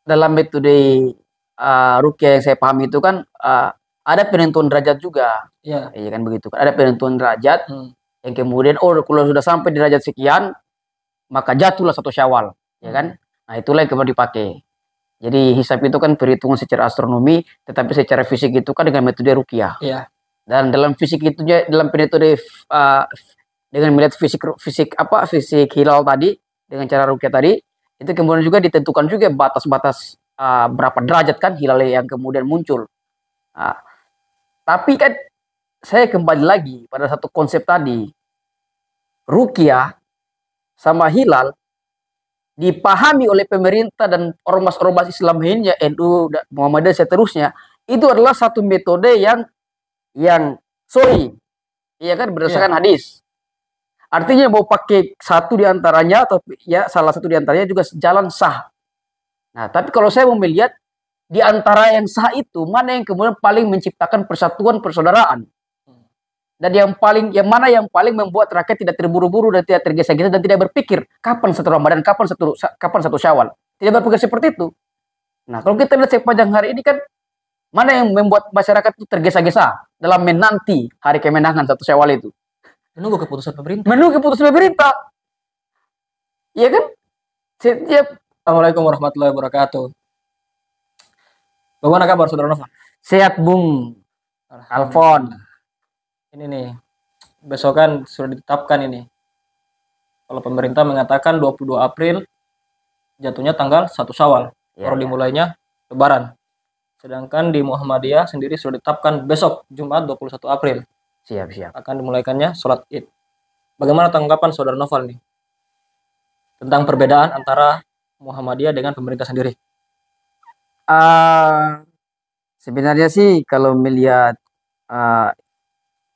dalam metode ruqyah yang saya pahami itu kan ada penentuan derajat juga. Iya. Iya kan begitu kan. Ada penentuan derajat yang kemudian kalau sudah sampai derajat sekian maka jatuhlah 1 Syawal, ya kan? Nah, itulah yang kemudian dipakai. Jadi hisab itu kan perhitungan secara astronomi, tetapi secara fisik itu kan dengan metode ruqyah. Iya. Dan dalam fisik itu dalam metode dengan melihat fisik hilal tadi dengan cara ruqyah tadi, itu kemudian juga ditentukan juga batas-batas berapa derajat kan hilal yang kemudian muncul. Nah, tapi kan saya kembali lagi pada satu konsep tadi. Ruqyah sama hilal dipahami oleh pemerintah dan ormas-ormas Islam lainnya, NU, Muhammadiyah seterusnya, itu adalah satu metode yang sahih, iya kan, berdasarkan hadis. Artinya mau pakai satu diantaranya atau ya salah satu diantaranya juga jalan sah. Nah, tapi kalau saya mau melihat di antara yang sah itu mana yang kemudian paling menciptakan persatuan persaudaraan, dan mana yang paling membuat rakyat tidak terburu-buru dan tidak tergesa-gesa dan tidak berpikir kapan 1 Ramadan, kapan 1 Syawal. Tidak berpikir seperti itu. Nah, kalau kita lihat sepanjang hari ini kan mana yang membuat masyarakat itu tergesa-gesa dalam menanti hari kemenangan 1 Syawal itu? Menunggu keputusan pemerintah. Menunggu keputusan pemerintah. Iya kan? Setiap Assalamualaikum warahmatullahi wabarakatuh. Bagaimana kabar Saudara Nova? Sehat, Bung Alfon. Ini nih, besok kan sudah ditetapkan ini. Kalau pemerintah mengatakan 22 April jatuhnya tanggal 1 Syawal. Baru dimulainya Lebaran. Sedangkan di Muhammadiyah sendiri sudah ditetapkan besok Jumat 21 April. Siap. Akan dimulaikannya sholat Id. Bagaimana tanggapan Saudara Noval nih tentang perbedaan antara Muhammadiyah dengan pemerintah sendiri? Sebenarnya sih kalau melihat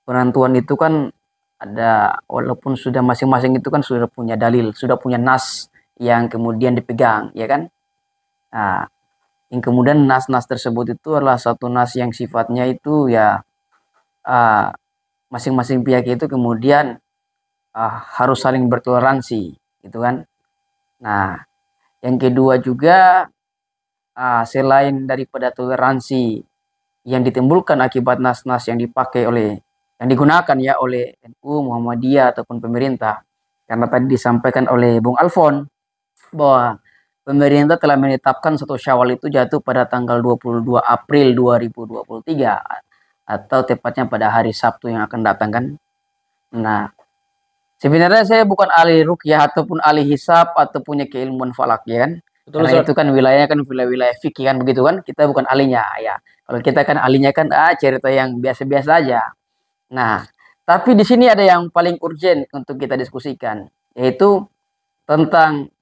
penentuan itu kan ada, walaupun sudah masing-masing itu kan sudah punya dalil, sudah punya nas yang kemudian dipegang, ya kan? Nah, yang kemudian nas-nas tersebut itu adalah satu nas yang sifatnya itu ya masing-masing pihak itu kemudian harus saling bertoleransi, gitu kan? Nah, yang kedua juga selain daripada toleransi yang ditimbulkan akibat nas-nas yang digunakan ya oleh NU, Muhammadiyah ataupun pemerintah. Karena tadi disampaikan oleh Bung Alfon bahwa pemerintah telah menetapkan 1 Syawal itu jatuh pada tanggal 22 April 2023 atau tepatnya pada hari Sabtu yang akan datang kan. Nah, sebenarnya saya bukan ahli ruqyah ataupun ahli hisab atau punya keilmuan falak, ya kan. Betul, karena itu kan wilayahnya kan wilayah fikih kan begitu kan. Kita bukan ahlinya ya. Kalau kita kan ahlinya kan cerita yang biasa-biasa aja. Nah, tapi di sini ada yang paling urgent untuk kita diskusikan, yaitu tentang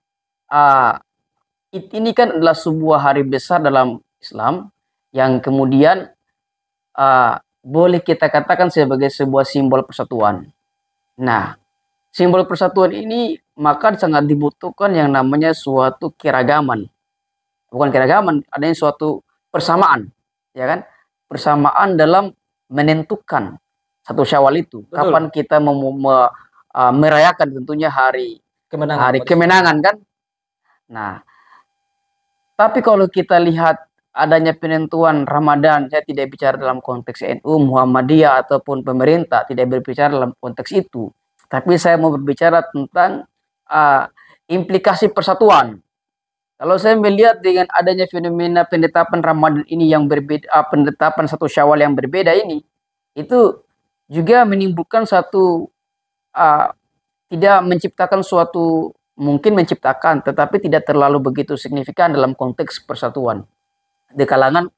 ini kan adalah sebuah hari besar dalam Islam yang kemudian boleh kita katakan sebagai sebuah simbol persatuan. Nah, simbol persatuan ini maka sangat dibutuhkan yang namanya suatu keragaman. Bukan keragaman, adanya suatu persamaan, ya kan? Persamaan dalam menentukan 1 Syawal itu. Betul. Kapan kita merayakan tentunya hari kemenangan kan? Nah, tapi kalau kita lihat adanya penentuan Ramadan, saya tidak bicara dalam konteks NU, Muhammadiyah ataupun pemerintah, tidak berbicara dalam konteks itu. Tapi saya mau berbicara tentang implikasi persatuan. Kalau saya melihat dengan adanya fenomena penetapan Ramadan ini yang berbeda, penetapan 1 Syawal yang berbeda ini, itu juga menimbulkan satu tidak menciptakan suatu, mungkin menciptakan, tetapi tidak terlalu begitu signifikan dalam konteks persatuan di kalangan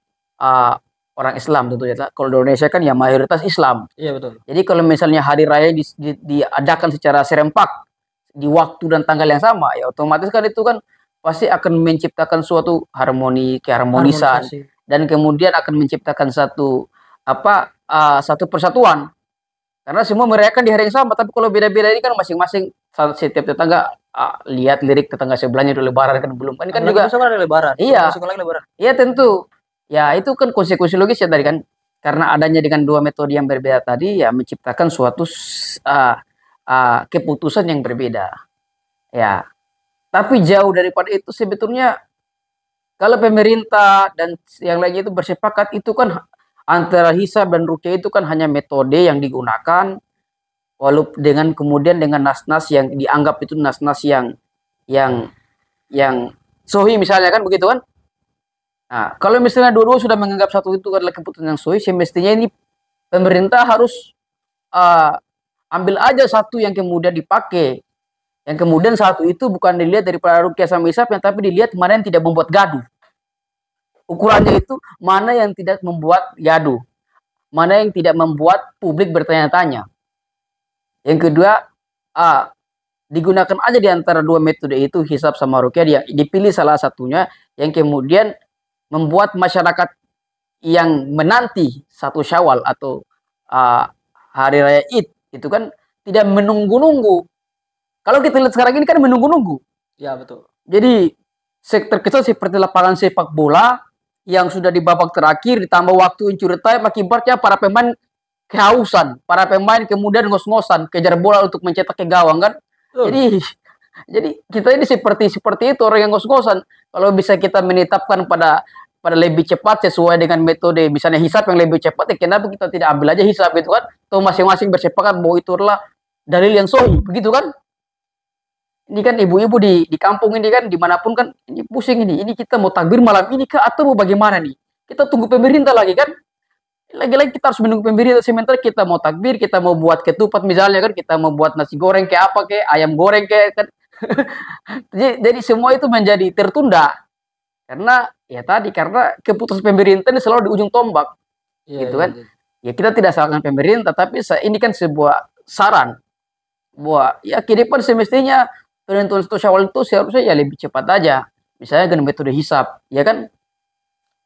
orang Islam tentunya. Kalau di Indonesia kan ya mayoritas Islam. Iya betul. Jadi kalau misalnya hari raya diadakan secara serempak di waktu dan tanggal yang sama, ya otomatis kan itu kan pasti akan menciptakan suatu keharmonisan dan kemudian akan menciptakan satu persatuan. Karena semua merayakan di hari yang sama, tapi kalau beda-beda ini kan masing-masing setiap tetangga lihat lirik tetangga sebelahnya udah lebaran kan belum kan juga ada lebaran. Iya. Lebaran. Iya tentu. Ya itu kan konsekuensi logis ya tadi kan. Karena adanya dengan dua metode yang berbeda tadi ya menciptakan suatu keputusan yang berbeda. Ya. Tapi jauh daripada itu sebetulnya Kalau pemerintah dan yang lainnya itu bersepakat, itu kan antara hisab dan ruqyah itu kan hanya metode yang digunakan, walaupun dengan kemudian dengan nas-nas yang dianggap itu nas-nas yang yang sahih misalnya kan begitu kan. Nah, kalau misalnya dua-dua sudah menganggap satu itu adalah keputusan yang sahih, semestinya ini pemerintah harus uh, ambil aja satu yang kemudian dipakai. Yang kemudian satu itu bukan dilihat dari para ruqyah sama hisab, yang tapi dilihat mana yang tidak membuat gaduh. Ukurannya itu mana yang tidak membuat gaduh, mana yang tidak membuat publik bertanya-tanya. Yang kedua, digunakan aja di antara dua metode itu, hisab sama ruqyah, dia dipilih salah satunya yang kemudian membuat masyarakat yang menanti satu Syawal atau hari raya Id itu kan tidak menunggu-nunggu. Kalau kita lihat sekarang ini kan menunggu-nunggu. Ya, betul. Jadi sektor kecil seperti lapangan sepak bola yang sudah di babak terakhir ditambah waktu injury time, akibatnya para pemain kehausan, para pemain kemudian ngos-ngosan kejar bola untuk mencetak ke gawang kan. Jadi kita ini seperti itu, orang yang ngos-ngosan. Kalau bisa kita menetapkan pada lebih cepat sesuai dengan metode misalnya hisab yang lebih cepat, ya kenapa kita tidak ambil aja hisab itu kan? Atau masing-masing bersepakat bahwa itu adalah dalil yang sahih, begitu kan? Ini kan ibu-ibu di kampung ini kan, dimanapun kan, ini pusing ini kita mau takbir malam ini kah atau mau bagaimana nih? Kita tunggu pemerintah lagi kan? Lagi-lagi kita harus menunggu pemerintah, sementara kita mau takbir, kita mau buat ketupat misalnya kan, kita mau buat nasi goreng kayak apa kayak ayam goreng kayak kan. Jadi semua itu menjadi tertunda karena ya tadi, karena keputusan pemerintah ini selalu di ujung tombak, gitu kan? Ya kita tidak salahkan pemerintah, tapi ini kan sebuah saran bahwa ya ke depan semestinya penentuan satu Syawal itu seharusnya ya lebih cepat aja, misalnya dengan metode hisab, ya kan?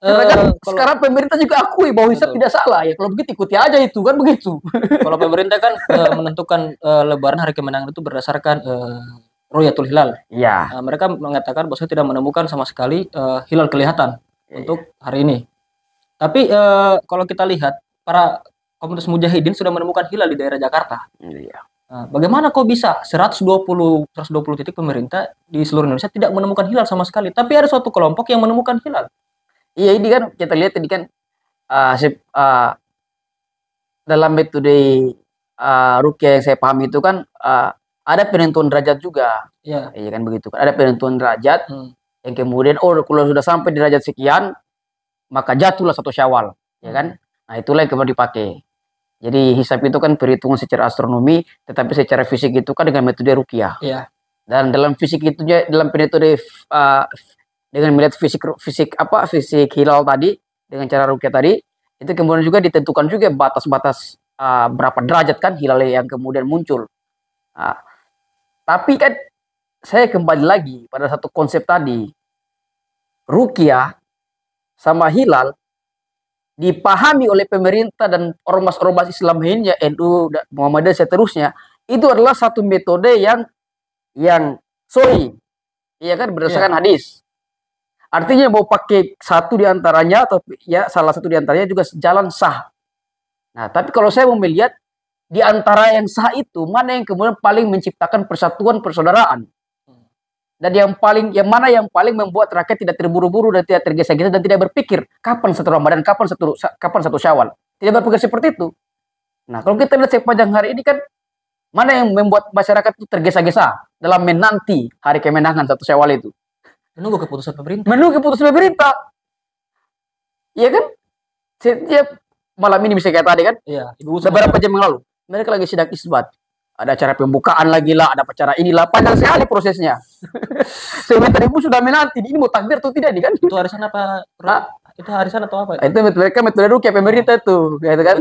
Karena kan sekarang pemerintah juga akui bahwa hisab tidak salah, ya kalau begitu ikuti aja itu kan begitu. Kalau pemerintah kan menentukan Lebaran hari kemenangan itu berdasarkan Ru'yatul Hilal. Ya. Mereka mengatakan bahwa saya tidak menemukan sama sekali hilal kelihatan untuk hari ini. Tapi kalau kita lihat para komunitas mujahidin sudah menemukan hilal di daerah Jakarta. Iya. Bagaimana kok bisa 120 titik pemerintah di seluruh Indonesia tidak menemukan hilal sama sekali, tapi ada suatu kelompok yang menemukan hilal? Iya, ini kan kita lihat ini kan dalam metode ruqyah yang saya pahami itu kan ada penentuan derajat juga. Iya. Iya kan begitu kan, ada penentuan derajat yang kemudian kalau sudah sampai derajat sekian maka jatuhlah satu Syawal, ya kan? Nah, itulah yang kemudian dipakai. Jadi hisab itu kan perhitungan secara astronomi, tetapi secara fisik itu kan dengan metode ruqyah. Iya. Dan dalam fisik itu, dalam metode dengan melihat fisik hilal tadi dengan cara ruqyah tadi, itu kemudian juga ditentukan juga batas-batas berapa derajat kan hilal yang kemudian muncul. Tapi kan saya kembali lagi pada satu konsep tadi, ruqyah sama hilal dipahami oleh pemerintah dan ormas-ormas Islam lainnya, NU, Muhammadiyah seterusnya, itu adalah satu metode yang sahih, iya kan, berdasarkan hadis. Artinya mau pakai satu diantaranya atau ya salah satu diantaranya juga jalan sah. Nah, tapi kalau saya mau melihat di antara yang sah itu mana yang kemudian paling menciptakan persatuan persaudaraan, dan mana yang paling membuat rakyat tidak terburu-buru dan tidak tergesa-gesa dan tidak berpikir kapan satu Ramadan, kapan satu Syawal, tidak berpikir seperti itu. Nah, kalau kita lihat sepanjang hari ini kan, mana yang membuat masyarakat itu tergesa-gesa dalam menanti hari kemenangan satu Syawal itu? Menunggu keputusan pemerintah. Iya kan? Setiap malam ini bisa kayak tadi kan? Iya. Beberapa jam yang lalu mereka lagi sidang isbat. Ada acara pembukaan lagi lah, ada acara inilah, panjang sekali prosesnya. Sebentar ibu sudah menanti, ini mau takbir atau tidak nih kan? Itu arisan apa? Itu arisan atau apa? Itu mereka metode ruqyah pemerintah itu, gitu kan?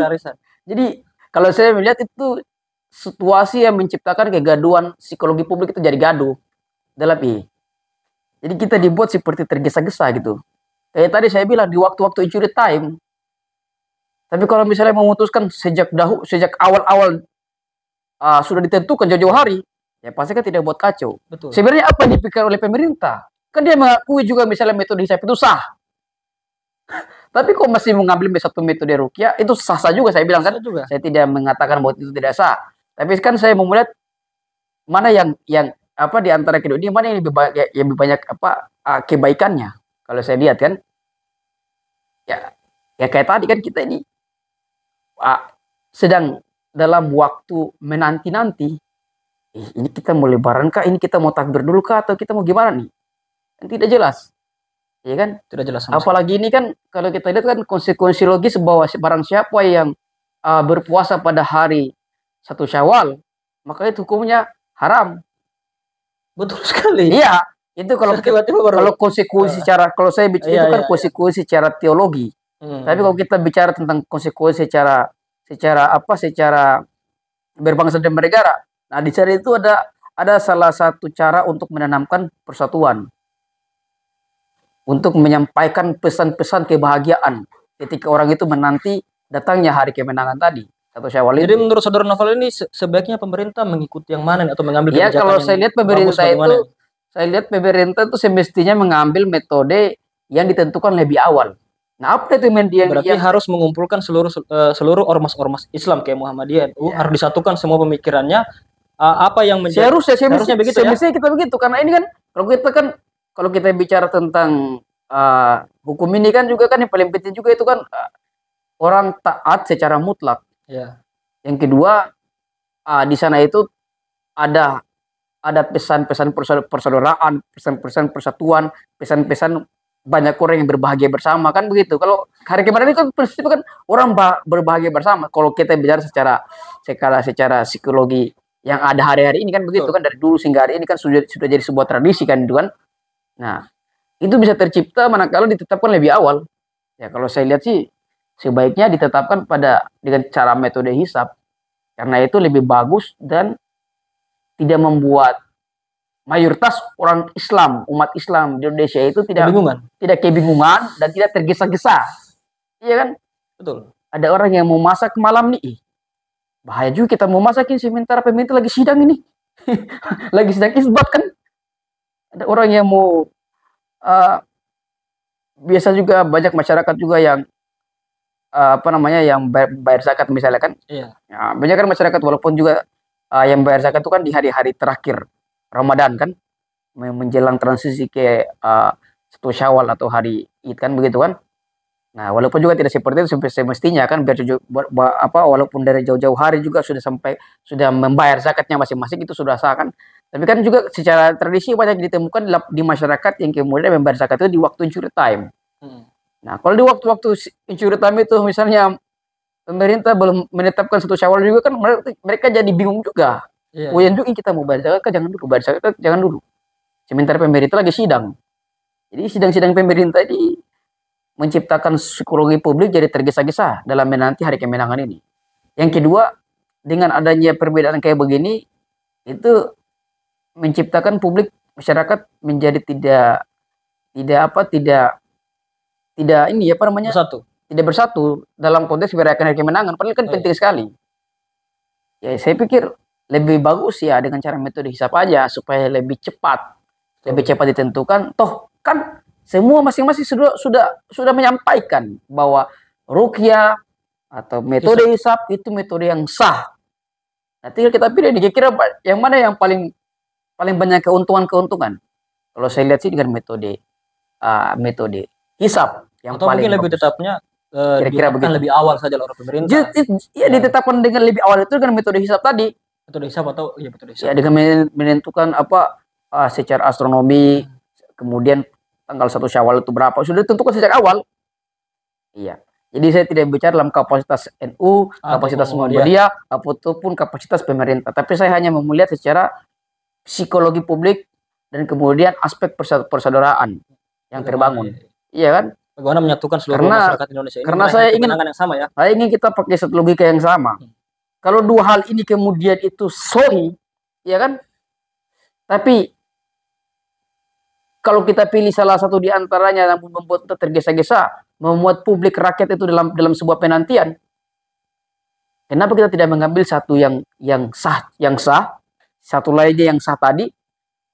Jadi kalau saya melihat itu situasi yang menciptakan kegaduhan psikologi publik, itu jadi gaduh dalam ini. Jadi kita dibuat seperti tergesa-gesa gitu. Kayak tadi saya bilang di waktu-waktu injury time. Tapi kalau misalnya memutuskan sejak awal-awal sudah ditentukan jauh-jauh hari, ya pasti kan tidak buat kacau. Betul. Sebenarnya apa yang dipikirkan oleh pemerintah? Kan dia mengakui juga misalnya metode hisab itu sah. Tapi kok masih mengambil satu metode ruqyah, itu sah-sah juga saya bilang kan. Juga. Saya tidak mengatakan bahwa itu tidak sah. Tapi kan saya mau melihat mana yang di antara kedua ini mana yang lebih banyak kebaikannya. Kalau saya lihat kan, ya, ya kayak tadi kan kita ini sedang dalam waktu menanti-nanti. Ini kita mau lebaran kah? Ini kita mau takbir dulu kah? Atau kita mau gimana nih? Kan tidak jelas. Ya kan? Tidak jelas sama sekali. Apalagi ini kan kalau kita lihat kan konsekuensi logis bahwa barang siapa yang berpuasa pada hari 1 Syawal, maka itu hukumnya haram. Betul sekali. Iya, itu kalau Tiba-tiba baru kalau konsekuensi secara kalau saya bicara Iya, itu kan iya, konsekuensi secara teologi. Tapi kalau kita bicara tentang konsekuensi secara secara berbangsa dan bernegara. Nah, di sana itu ada salah satu cara untuk menanamkan persatuan. Untuk menyampaikan pesan-pesan kebahagiaan ketika orang itu menanti datangnya hari kemenangan tadi, 1 Syawal Jadi itu. menurut saudara Novel ini sebaiknya pemerintah mengikuti yang mana nih, atau mengambil Ya, kebijakan kalau yang saya lihat bagus pemerintah bagaimana? itu, saya lihat pemerintah itu semestinya mengambil metode yang ditentukan lebih awal. Nah, apa itu yang Berarti harus mengumpulkan seluruh ormas-ormas Islam kayak Muhammadiyah, NU, harus disatukan semua pemikirannya. Apa yang menjadi seharusnya begitu ya? semestinya kita begitu, karena ini kan kalau kita bicara tentang hukum ini kan juga kan yang paling penting juga itu kan orang taat secara mutlak. Ya. Yang kedua, di sana itu ada pesan-pesan persaudaraan, pesan-pesan persatuan, pesan-pesan banyak orang yang berbahagia bersama, kan begitu. Kalau hari kemarin itu kan prinsipnya kan orang berbahagia bersama. Kalau kita bicara secara psikologi yang ada hari-hari ini kan begitu kan, dari dulu hingga hari ini kan sudah jadi sebuah tradisi kan itu kan. Nah, itu bisa tercipta manakala ditetapkan lebih awal. Ya, kalau saya lihat sih sebaiknya ditetapkan dengan cara metode hisab, karena itu lebih bagus dan tidak membuat mayoritas orang Islam, umat Islam di Indonesia itu tidak kebingungan dan tidak tergesa-gesa. Iya kan? Betul. Ada orang yang mau masak malam nih. Bahaya juga kita mau masakin sementara pemerintah lagi sidang ini. Lagi sidang isbat kan. Ada orang yang mau biasa juga banyak masyarakat juga yang yang bayar zakat misalnya kan. Iya. Ya, banyak kan masyarakat walaupun juga yang bayar zakat itu kan di hari-hari terakhir Ramadan kan, menjelang transisi ke 1 Syawal atau hari Id kan begitu kan. Nah, walaupun juga tidak seperti itu semestinya kan, walaupun dari jauh-jauh hari juga sudah membayar zakatnya masing-masing, itu sudah sah kan. Tapi kan juga secara tradisi banyak ditemukan di masyarakat yang kemudian membayar zakat itu di waktu injury time. Nah, kalau di waktu-waktu injury time itu misalnya pemerintah belum menetapkan 1 Syawal juga kan, mereka jadi bingung juga. Yang juga kita mau bayar zakat jangan dulu, bayar zakat jangan dulu. Sementara pemerintah lagi sidang. Jadi sidang-sidang pemerintah ini menciptakan psikologi publik jadi tergesa-gesa dalam menanti hari kemenangan ini. Yang kedua, dengan adanya perbedaan kayak begini, itu menciptakan publik masyarakat menjadi tidak bersatu dalam konteks merayakan hari kemenangan. Padahal kan penting sekali. Ya, saya pikir lebih bagus ya dengan cara metode hisab aja supaya lebih cepat ditentukan. Toh kan semua masing-masing sudah menyampaikan bahwa ruqyah atau metode hisab itu metode yang sah. Nah, tinggal kita pilih nih, kira-kira yang mana yang paling banyak keuntungan. Kalau saya lihat sih dengan metode hisab yang atau paling mungkin lebih tetapnya kira-kira begitu. Lebih awal saja oleh pemerintah. Iya, ditetapkan dengan lebih awal itu dengan metode hisab tadi. Metode hisab atau metode hisab. Ya, dengan menentukan secara astronomi, kemudian tanggal 1 Syawal itu berapa, sudah ditentukan sejak awal. Iya. Jadi saya tidak bicara dalam kapasitas NU, kapasitas Muhammadiyah, ataupun kapasitas pemerintah. Tapi saya hanya melihat secara psikologi publik dan kemudian aspek persaudaraan yang terbangun. Iya kan? Bagaimana menyatukan seluruh masyarakat Indonesia ini? Karena saya ingin yang sama ya. Saya ingin kita pakai satu logika yang sama. Kalau dua hal ini kemudian itu sahih, ya kan? Tapi kalau kita pilih salah satu di antaranya yang membuat tergesa-gesa, membuat publik rakyat itu dalam sebuah penantian, kenapa kita tidak mengambil satu yang sah, satu lainnya yang sah tadi,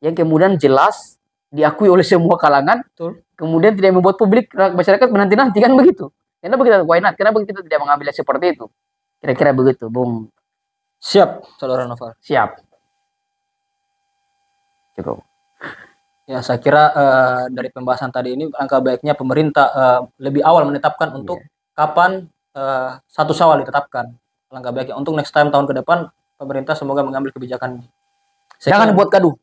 yang kemudian jelas diakui oleh semua kalangan, kemudian tidak membuat publik masyarakat menanti-nanti, kan begitu? Kenapa kita Kenapa kita tidak mengambil seperti itu? Kira-kira begitu, Bung. Siap, Saudara Novel. Siap. Cukup. Ya, saya kira dari pembahasan tadi ini angka baiknya pemerintah lebih awal menetapkan untuk kapan 1 Syawal ditetapkan. Alangkah baiknya untuk next time tahun ke depan pemerintah semoga mengambil kebijakan. Jangan buat gaduh.